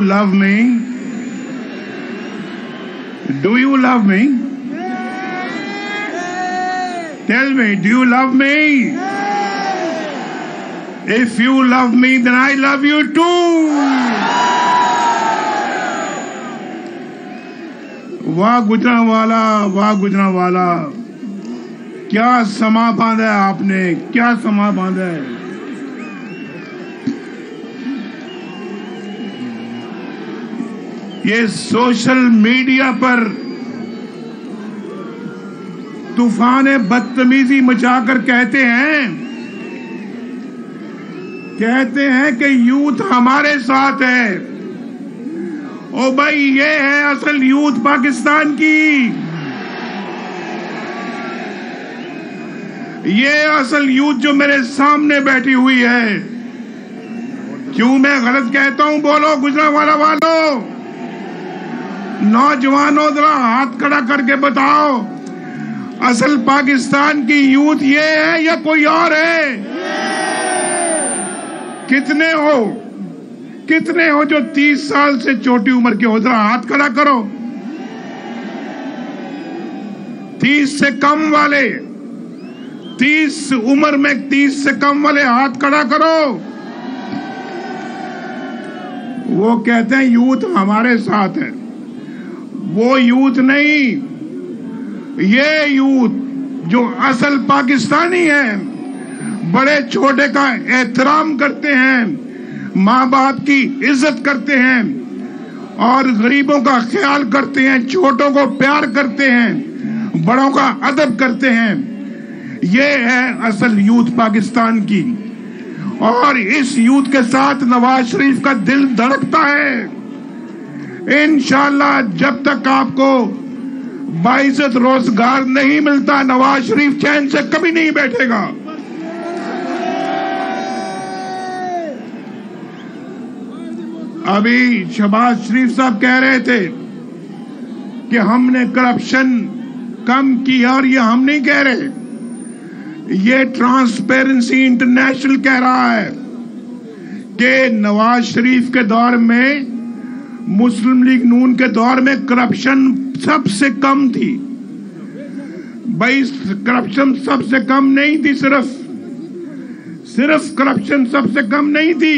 love me? Do you love me? Tell me, do you love me? If you love me, then I love you too. واہ گجرانوالا، واہ گجرانوالا، کیا سما باندھا ہے آپ نے، کیا سما باندھا ہے. یہ سوشل میڈیا پر طوفان بدتمیزی مچا کر کہتے ہیں کہ یوتھ ہمارے ساتھ ہے. او بھائی، یہ ہے اصل یوتھ پاکستان کی، یہ اصل یوتھ جو میرے سامنے بیٹھی ہوئی ہے. کیوں میں غلط کہتا ہوں؟ بولو گجرانوالا والوں، نوجوانوں، ذرا ہاتھ کھڑا کر کے بتاؤ، اصل پاکستان کی یوتھ یہ ہے یا کوئی اور ہے؟ کتنے ہو جو 30 سال سے چھوٹی عمر کے ہو؟ ذرا ہاتھ کھڑا کرو. 30 سے کم والے، 30 عمر میں 30 سے کم والے ہاتھ کھڑا کرو. وہ کہتے ہیں یوتھ ہمارے ساتھ ہے. وہ یوتھ نہیں، یہ یوتھ جو اصل پاکستانی ہے، بڑے چھوٹے کا احترام کرتے ہیں، ماں باپ کی عزت کرتے ہیں اور غریبوں کا خیال کرتے ہیں، چھوٹوں کو پیار کرتے ہیں، بڑوں کا ادب کرتے ہیں. یہ ہے اصل یوتھ پاکستان کی. اور اس یوتھ کے ساتھ نواز شریف کا دل دھڑکتا ہے. انشاءاللہ جب تک آپ کو باعزت روزگار نہیں ملتا، نواز شریف چین سے کبھی نہیں بیٹھے گا. ابھی شہباز شریف صاحب کہہ رہے تھے کہ ہم نے کرپشن کم کی، اور یہ ہم نہیں کہہ رہے، یہ ٹرانسپیرنسی انٹرنیشنل کہہ رہا ہے کہ نواز شریف کے دور میں، مسلم لیگ نون کے دور میں کرپشن سب سے کم تھی. بھائی کرپشن سب سے کم نہیں تھی، صرف کرپشن سب سے کم نہیں تھی،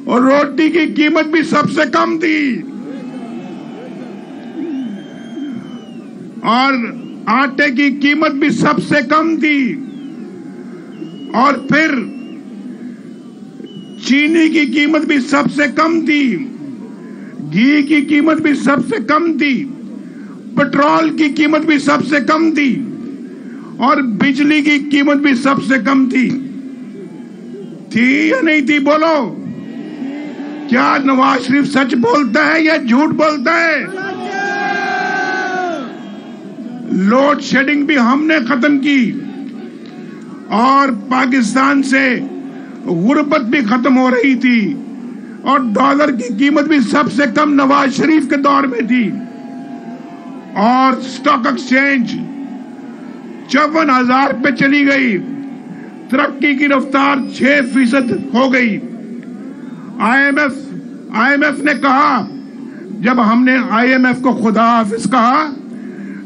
اور روٹی کی قیمت بھی سب سے کم تھی، اور آٹے کی قیمت بھی سب سے کم تھی، اور پھر چینی کی قیمت بھی سب سے کم تھی، گھی کی قیمت بھی سب سے کم تھی، پٹرول کی قیمت بھی سب سے کم تھی، اور بجلی کی قیمت بھی سب سے کم تھی یا نہیں تھی؟ بولو، کیا نواز شریف سچ بولتا ہے یا جھوٹ بولتا ہے؟ لوڈ شیڈنگ بھی ہم نے ختم کی، اور پاکستان سے غربت بھی ختم ہو رہی تھی، اور ڈالر کی قیمت بھی سب سے کم نواز شریف کے دور میں تھی، اور سٹاک ایکسچینج 54,000 پہ چلی گئی، ترقی کی رفتار 6% ہو گئی. آئی ایم ایف نے کہا، جب ہم نے آئی ایم ایف کو خدا حافظ کہا،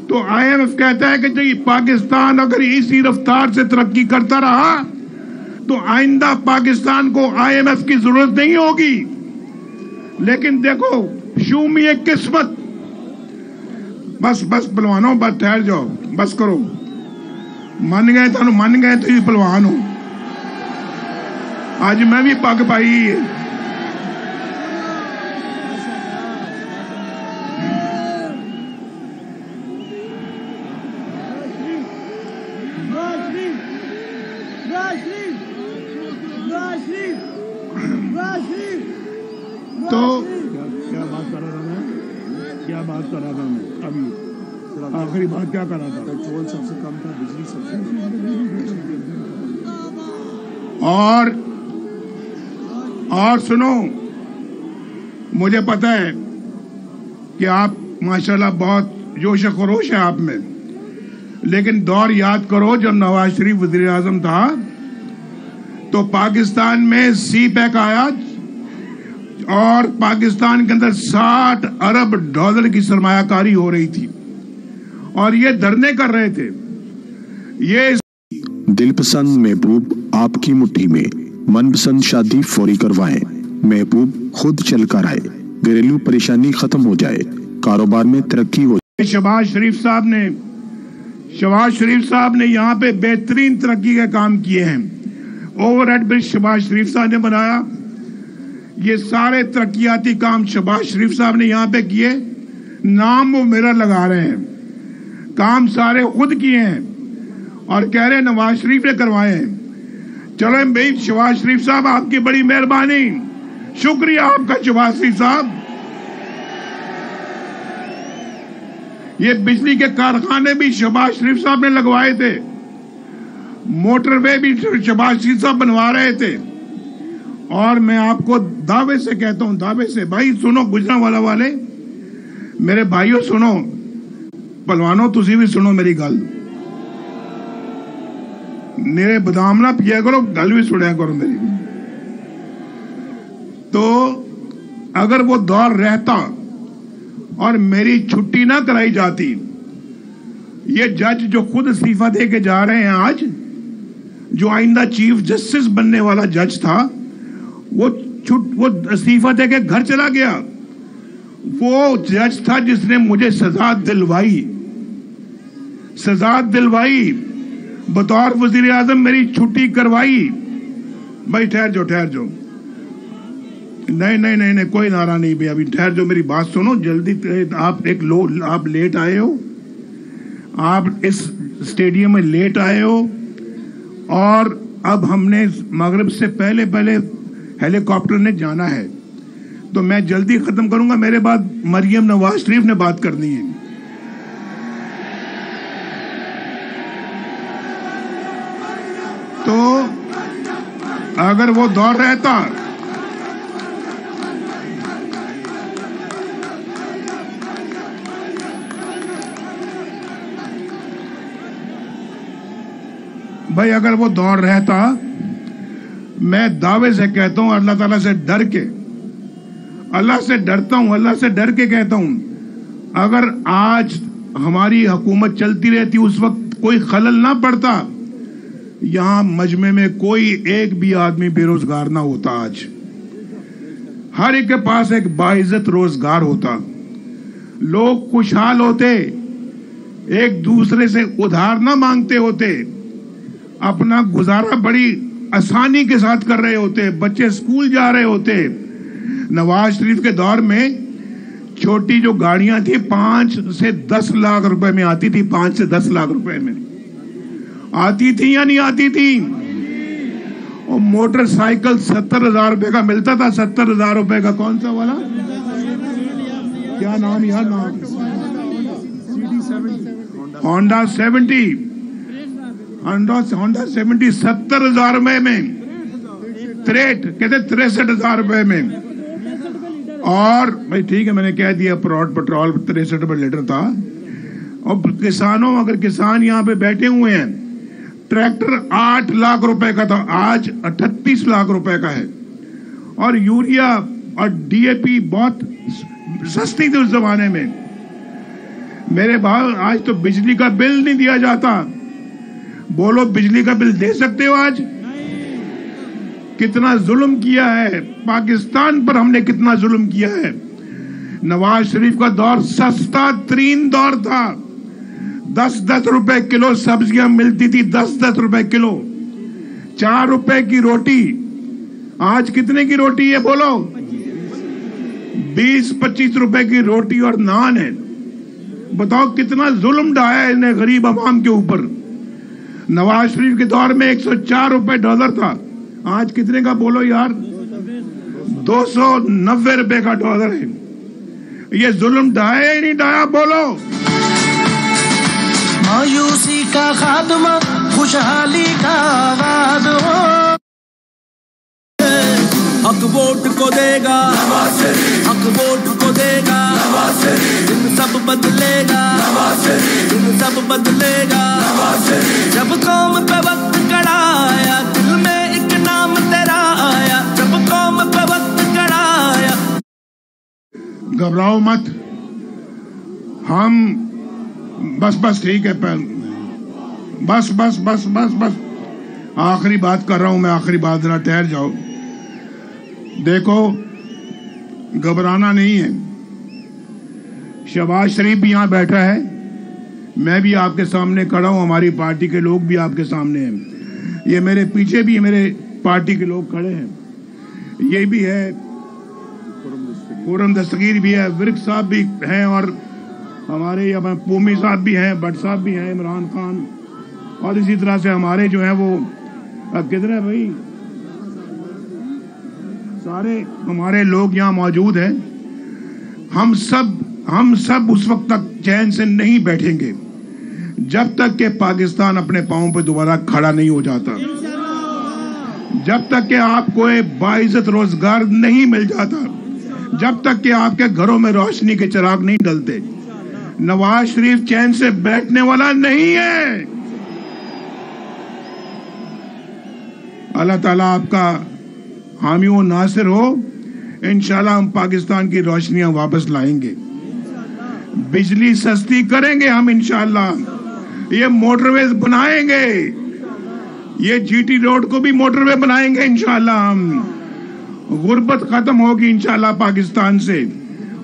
تو آئی ایم ایف کہتا ہے کہ جی پاکستان اگر اسی رفتار سے ترقی کرتا رہا تو آئندہ پاکستان کو آئی ایم ایف کی ضرورت نہیں ہوگی. لیکن دیکھو شومی قسمت. بس پلوانوں، بس ٹھہر جاؤ، بس کرو. من گئے تو یہ پلوان ہو. آج میں بھی پگ پائی ہے. تو کیا بات کر رہا تھا میں ابھی آخری بات کیا کر رہا تھا؟ پیٹرول سب سے کم تھا، بجلی سب سے اور سنو، مجھے پتا ہے کہ آپ ماشاءاللہ بہت جوش و خروش ہے آپ میں، لیکن دور یاد کرو جب نواز شریف وزیر اعظم تھا تو پاکستان میں سی پیک آیا، और पाकिस्तान के अंदर 60 अरब डॉलर की सरमायाकारी हो रही थी और ये धरने कर रहे थे। ये दिलपसंद महबूब आपकी मुट्ठी में, मनपसंद शादी फौरी करवाएं, महबूब खुद चल कर आए, घरेलू परेशानी खत्म हो जाए, कारोबार में तरक्की हो जाए। शहबाज शरीफ साहब ने यहाँ पे बेहतरीन तरक्की के काम किए हैं। ओवरहेड ब्रिज शहबाज शरीफ साहब ने बनाया। ये सारे तरक्याती काम शहबाज शरीफ साहब ने यहाँ पे किए। नाम वो मेरा लगा रहे हैं, काम सारे खुद किए हैं और कह रहे नवाज शरीफ ने करवाए हैं। चलो भाई शहबाज शरीफ साहब, आपकी बड़ी मेहरबानी, शुक्रिया आपका शहबाज शरीफ साहब। ये बिजली के कारखाने भी शहबाज शरीफ साहब ने लगवाए थे, मोटरवे भी शहबाज शरीफ साहब बनवा रहे थे। और मैं आपको दावे से कहता हूं, दावे से, भाई सुनो गुजरांवाला वाले, मेरे भाइयों सुनो, पहलवानों तुसी भी सुनो मेरी गल, मेरे बदाम ना पिया करो, गल भी सुनिया करो मेरी। तो अगर वो दौर रहता और मेरी छुट्टी ना कराई जाती, ये जज जो खुद इस्तीफा दे के जा रहे हैं आज, जो आइंदा चीफ जस्टिस बनने वाला जज था, वो इस्तीफा दे के घर चला गया। वो जज था जिसने मुझे सजा दिलवाई, बतौर वजीर आजम मेरी छुट्टी करवाई। भाई ठहर जाओ, नहीं, कोई नारा नहीं भैया, अभी ठहर जाओ, मेरी बात सुनो जल्दी। आप लेट आए हो, आप इस स्टेडियम में लेट आए हो और अब हमने मगरिब से पहले हेलीकॉप्टर ने जाना है, तो मैं जल्दी खत्म करूंगा। मेरे बाद मरियम नवाज शरीफ ने बात करनी है। तो अगर वो दौर रहता, भाई अगर वो दौर रहता, मैं दावे से कहता हूं, अल्लाह ताला से डर के, अल्लाह से डर के कहता हूं, अगर आज हमारी हुकूमत चलती रहती, उस वक्त कोई खलल ना पड़ता, यहां मजमे में कोई एक भी आदमी बेरोजगार ना होता। आज हर एक के पास एक बाइज्जत रोजगार होता, लोग खुशहाल होते, एक दूसरे से उधार ना मांगते होते, अपना गुजारा बड़ी आसानी के साथ कर रहे होते, बच्चे स्कूल जा रहे होते। नवाज शरीफ के दौर में छोटी जो गाड़ियां थी 5 से 10 लाख रुपए में आती थी, 5 से 10 लाख रुपए में आती थी या नहीं आती थी? और मोटरसाइकिल 70,000 रुपए का मिलता था, 70,000 रुपए का। कौन सा वाला, क्या नाम यार, होंडा 70 70,000 रुपए में, कहते 63,000 रुपए में। और भाई ठीक है, मैंने कह दिया, पेट्रोल 63 रुपए लीटर था। और किसानों, अगर किसान यहाँ पे बैठे हुए हैं, ट्रैक्टर 8 लाख रुपए का था, आज 38 लाख रुपए का है। और यूरिया और डीएपी बहुत सस्ती थी उस जमाने में। मेरे भाई आज तो बिजली का बिल नहीं दिया जाता। बोलो, बिजली का बिल दे सकते हो आज? कितना जुल्म किया है पाकिस्तान पर, हमने कितना जुल्म किया है। नवाज शरीफ का दौर सस्ता तरीन दौर था, 10-10 रुपए किलो सब्जियां मिलती थी, 10-10 रुपए किलो। 4 रुपए की रोटी, आज कितने की रोटी है बोलो? 20-25 रुपए की रोटी और नान है। बताओ कितना जुल्म ढाया है इन्हें गरीब आवाम के ऊपर। नवाज शरीफ के दौर में 104 रुपए डॉलर था, आज कितने का बोलो यार? 290 रुपए का डॉलर है। ये जुल्म ढाया ही नहीं ढाया बोलो? मायूसी का खात्मा, खुशहाली का आगाज हो। हक वोट को देगा, हक वोट को देगा, दिन सब बदलेगा, दिन सब बदलेगा। जब कौम पे वक्त कड़ा आया, दिल में एक नाम तेरा आया। जब कौम पे वक्त कड़ा आया, घबराओ मत, हम बस ठीक है, बस बस बस बस बस आखिरी बात कर रहा हूं मैं, आखिरी बात, जरा ठहर जाओ। देखो, घबराना नहीं है। शहबाज शरीफ भी यहां बैठा है, मैं भी आपके सामने खड़ा हूं, हमारी पार्टी के लोग भी आपके सामने हैं, ये मेरे पीछे भी मेरे पार्टी के लोग खड़े हैं, ये भी है खुर्रम दस्तगीर भी है, विर्क साहब भी हैं, और हमारे पूमी साहब भी हैं, भट्ट साहब भी हैं, इमरान खान, और इसी तरह से हमारे जो हैं वो किधर है भाई, सारे हमारे लोग यहाँ मौजूद हैं। हम सब उस वक्त तक चैन से नहीं बैठेंगे जब तक कि पाकिस्तान अपने पांवों पर दोबारा खड़ा नहीं हो जाता, जब तक कि आपको एक बाइज्जत रोजगार नहीं मिल जाता, जब तक कि आपके घरों में रोशनी के चिराग नहीं डलते। नवाज शरीफ चैन से बैठने वाला नहीं है। अल्लाह ताला आपका हामी व नासिर हो। इंशाल्लाह हम पाकिस्तान की रोशनियां वापस लाएंगे, बिजली सस्ती करेंगे हम इंशाल्लाह, ये मोटरवेज बनाएंगे, ये जीटी रोड को भी मोटरवे बनाएंगे इंशाल्लाह हम, गुर्बत खत्म होगी इंशाल्लाह पाकिस्तान से,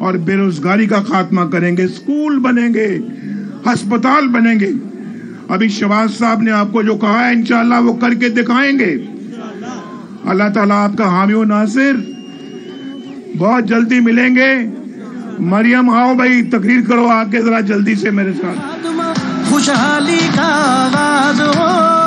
और बेरोजगारी का खात्मा करेंगे, स्कूल बनेंगे, अस्पताल बनेंगे। अभी शहबाज साहब ने आपको जो कहा है इंशाल्लाह वो करके दिखाएंगे। अल्लाह ताला आपका हामी व नासिर। बहुत जल्दी मिलेंगे। मरियम आओ भाई, तकरीर करो आके जरा जल्दी से मेरे साथ। खुशहाली का आगाज हो।